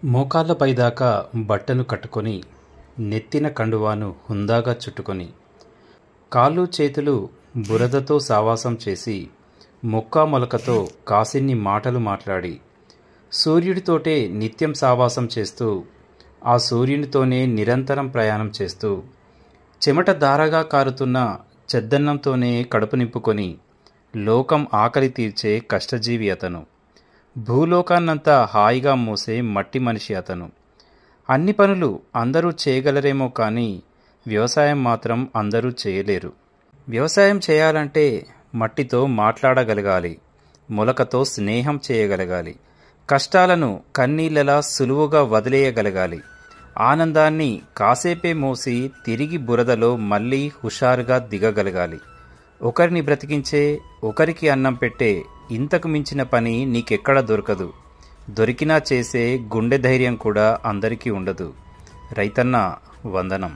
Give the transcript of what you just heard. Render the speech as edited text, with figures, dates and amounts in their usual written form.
మోకాళ్ళపై దాకా బట్టను కట్టుకొని నెత్తిన కండువాను హుందాగా చుట్టుకొని కాళ్ళు చేతులు బురదతో సావాసం చేసి మొక్క మొలకతో కాసిన్ని మాటలు మాట్లాడి సూర్యుడితోటే నిత్యం సావాసం చేస్తూ ఆ సూర్యునితోనే నిరంతరం ప్రయాణం చేస్తూ చెమట ధారగా కారుతున్న చెద్దన్నంతోనే కడుపు నింపుకొని లోకం ఆకలి తీర్చే కష్టజీవి అతను. భూలోకాన్నంతా హాయిగా మోసే మట్టి మనిషి అతను. అన్ని పనులు అందరూ చేయగలరేమో కానీ వ్యవసాయం మాత్రం అందరూ చేయలేరు. వ్యవసాయం చేయాలంటే మట్టితో మాట్లాడగలగాలి, మొలకతో స్నేహం చేయగలగాలి, కష్టాలను కన్నీళ్ళలా సులువుగా వదిలేయగలగాలి, ఆనందాన్ని కాసేపే మోసి తిరిగి బురదలో మళ్ళీ హుషారుగా దిగగలగాలి. ఒకరిని బ్రతికించే, ఒకరికి అన్నం పెట్టే ఇంతకు మించిన పని నీకెక్కడ దొరకదు. దొరికినా చేసే గుండె ధైర్యం కూడా అందరికీ ఉండదు. రైతన్న వందనం.